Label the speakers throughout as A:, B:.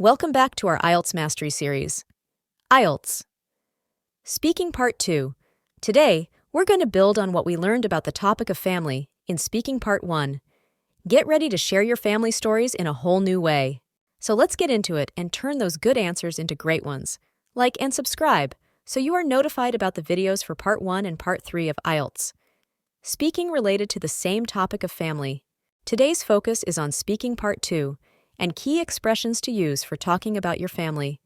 A: Welcome back to our IELTS Mastery Series. IELTS. Speaking Part 2. Today, we're going to build on what we learned about the topic of family in Speaking Part 1. Get ready to share your family stories in a whole new way. So let's get into it and turn those good answers into great ones. Like and subscribe so you are notified about the videos for Part 1 and Part 3 of IELTS. Speaking related to the same topic of family. Today's focus is on Speaking Part 2 and key expressions to use for talking about your family.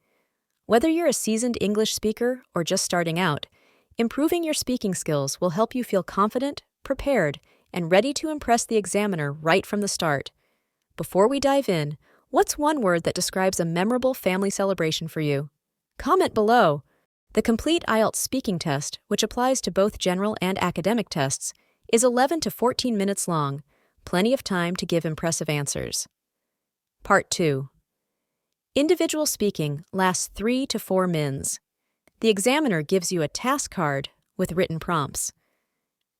A: Whether you're a seasoned English speaker or just starting out, improving your speaking skills will help you feel confident, prepared, and ready to impress the examiner right from the start. Before we dive in, what's one word that describes a memorable family celebration for you? Comment below. The complete IELTS speaking test, which applies to both general and academic tests, is 11 to 14 minutes long, plenty of time to give impressive answers. Part 2. Individual speaking lasts 3 to 4 mins. The examiner gives you a task card with written prompts.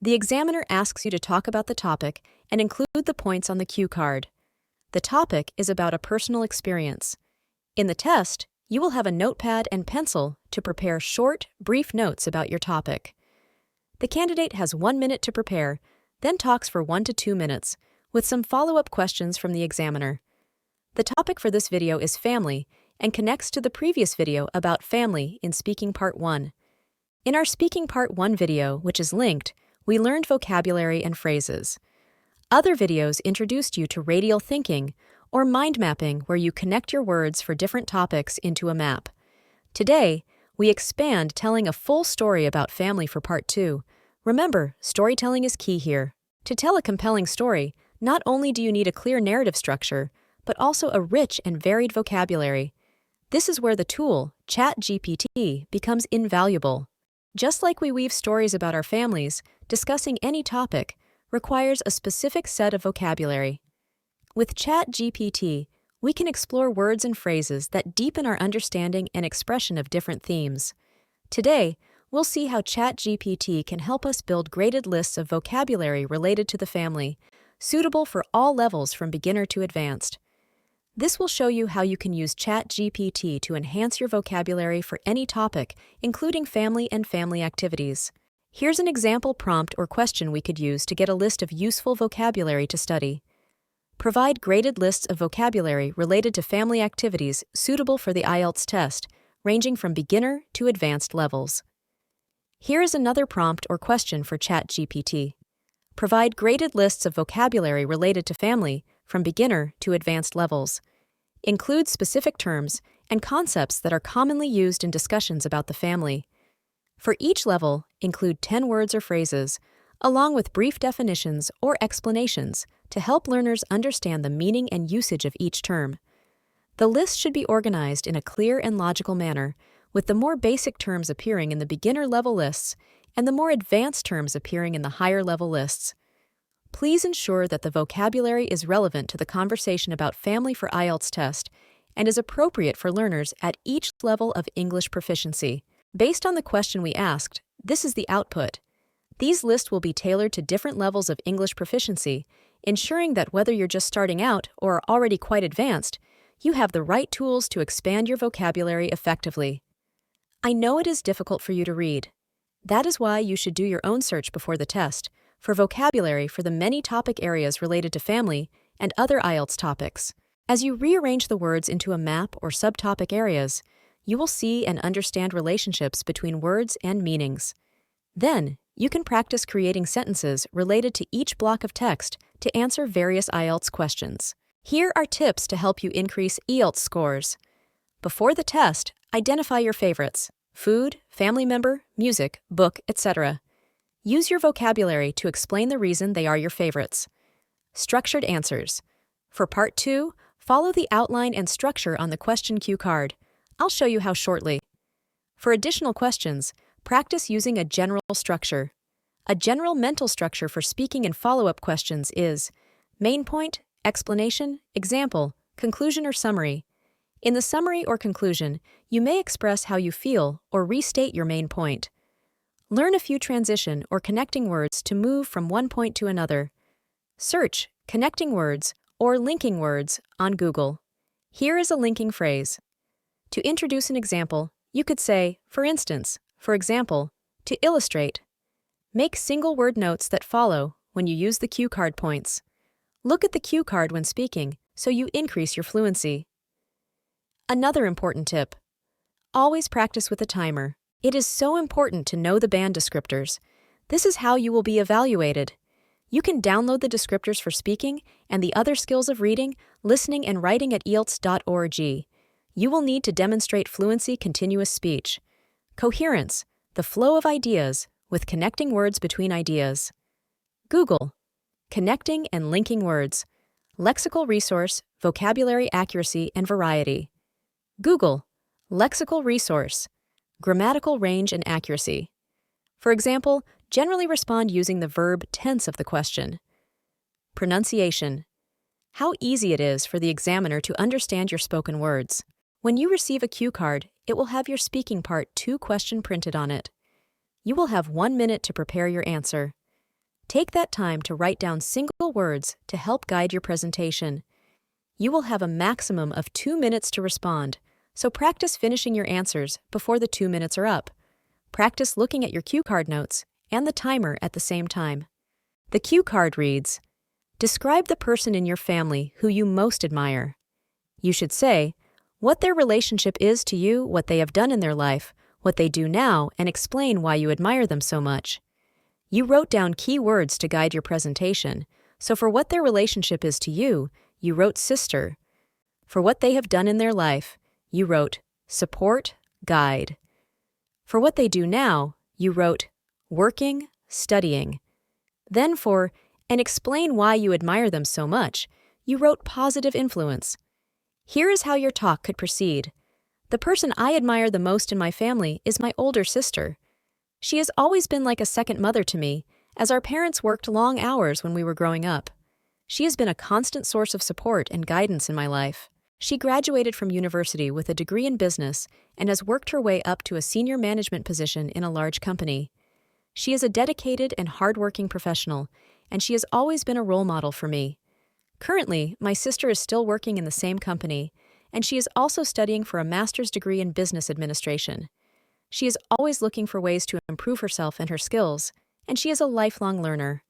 A: The examiner asks you to talk about the topic and include the points on the cue card. The topic is about a personal experience. In the test, you will have a notepad and pencil to prepare short, brief notes about your topic. The candidate has 1 minute to prepare, then talks for 1 to 2 minutes, with some follow-up questions from the examiner. The topic for this video is family and connects to the previous video about family in Speaking Part 1. In our Speaking Part 1 video, which is linked, we learned vocabulary and phrases. Other videos introduced you to radial thinking or mind mapping, where you connect your words for different topics into a map. Today, we expand, telling a full story about family for Part 2. Remember, storytelling is key here. To tell a compelling story, not only do you need a clear narrative structure, but also a rich and varied vocabulary. This is where the tool, ChatGPT, becomes invaluable. Just like we weave stories about our families, discussing any topic requires a specific set of vocabulary. With ChatGPT, we can explore words and phrases that deepen our understanding and expression of different themes. Today, we'll see how ChatGPT can help us build graded lists of vocabulary related to the family, suitable for all levels from beginner to advanced. This will show you how you can use ChatGPT to enhance your vocabulary for any topic, including family and family activities. Here's an example prompt or question we could use to get a list of useful vocabulary to study. Provide graded lists of vocabulary related to family activities suitable for the IELTS test, ranging from beginner to advanced levels. Here is another prompt or question for ChatGPT. Provide graded lists of vocabulary related to family from beginner to advanced levels. Include specific terms and concepts that are commonly used in discussions about the family. For each level, include 10 words or phrases, along with brief definitions or explanations to help learners understand the meaning and usage of each term. The list should be organized in a clear and logical manner, with the more basic terms appearing in the beginner level lists and the more advanced terms appearing in the higher level lists. Please ensure that the vocabulary is relevant to the conversation about family for IELTS test and is appropriate for learners at each level of English proficiency. Based on the question we asked, this is the output. These lists will be tailored to different levels of English proficiency, ensuring that whether you're just starting out or are already quite advanced, you have the right tools to expand your vocabulary effectively. I know it is difficult for you to read. That is why you should do your own search before the test for vocabulary for the many topic areas related to family and other IELTS topics. As you rearrange the words into a map or subtopic areas, you will see and understand relationships between words and meanings. Then, you can practice creating sentences related to each block of text to answer various IELTS questions. Here are tips to help you increase IELTS scores. Before the test, identify your favorites: food, family member, music, book, etc. Use your vocabulary to explain the reason they are your favorites. Structured answers. For Part 2, follow the outline and structure on the question cue card. I'll show you how shortly. For additional questions, practice using a general structure. A general mental structure for speaking and follow-up questions is main point, explanation, example, conclusion or summary. In the summary or conclusion, you may express how you feel or restate your main point. Learn a few transition or connecting words to move from one point to another. Search connecting words or linking words on Google. Here is a linking phrase. To introduce an example, you could say, for instance, for example, to illustrate. Make single-word notes that follow when you use the cue card points. Look at the cue card when speaking so you increase your fluency. Another important tip. Always practice with a timer. It is so important to know the band descriptors. This is how you will be evaluated. You can download the descriptors for speaking and the other skills of reading, listening, and writing at IELTS.org. You will need to demonstrate fluency continuous speech. Coherence, the flow of ideas, with connecting words between ideas. Google. Connecting and linking words. Lexical resource, vocabulary accuracy and variety. Google. Lexical resource. Grammatical range and accuracy. For example, generally respond using the verb tense of the question. Pronunciation. How easy it is for the examiner to understand your spoken words. When you receive a cue card, it will have your speaking part 2 question printed on it. You will have 1 minute to prepare your answer. Take that time to write down single words to help guide your presentation. You will have a maximum of 2 minutes to respond, so practice finishing your answers before the 2 minutes are up. Practice looking at your cue card notes and the timer at the same time. The cue card reads, describe the person in your family who you most admire. You should say what their relationship is to you, what they have done in their life, what they do now, and explain why you admire them so much. You wrote down key words to guide your presentation, so for what their relationship is to you, you wrote sister. For what they have done in their life, you wrote support, guide. For what they do now, you wrote working, studying. Then for and explain why you admire them so much, you wrote positive influence. Here is how your talk could proceed. The person I admire the most in my family is my older sister. She has always been like a second mother to me, as our parents worked long hours when we were growing up. She has been a constant source of support and guidance in my life. She graduated from university with a degree in business and has worked her way up to a senior management position in a large company. She is a dedicated and hardworking professional, and she has always been a role model for me. Currently, my sister is still working in the same company, and she is also studying for a master's degree in business administration. She is always looking for ways to improve herself and her skills, and she is a lifelong learner.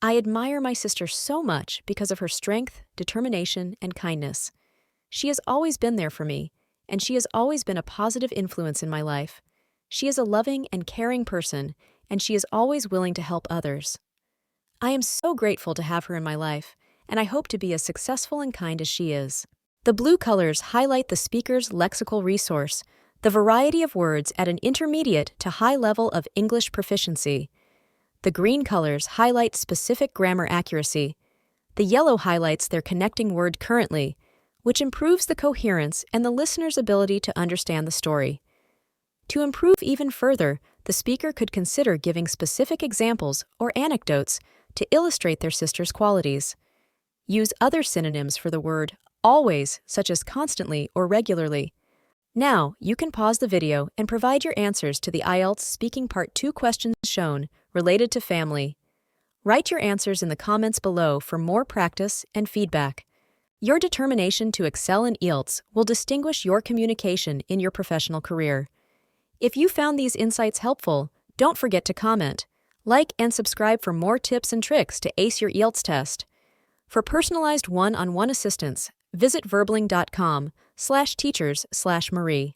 A: I admire my sister so much because of her strength, determination, and kindness. She has always been there for me, and she has always been a positive influence in my life. She is a loving and caring person, and she is always willing to help others. I am so grateful to have her in my life, and I hope to be as successful and kind as she is. The blue colors highlight the speaker's lexical resource, the variety of words at an intermediate to high level of English proficiency. The green colors highlight specific grammar accuracy. The yellow highlights their connecting word currently, which improves the coherence and the listener's ability to understand the story. To improve even further, the speaker could consider giving specific examples or anecdotes to illustrate their sister's qualities. Use other synonyms for the word always, such as constantly or regularly. Now, you can pause the video and provide your answers to the IELTS Speaking Part 2 questions shown related to family. Write your answers in the comments below for more practice and feedback. Your determination to excel in IELTS will distinguish your communication in your professional career. If you found these insights helpful, don't forget to comment, like, and subscribe for more tips and tricks to ace your IELTS test. For personalized one-on-one assistance, visit verbling.com/teachers/Marie.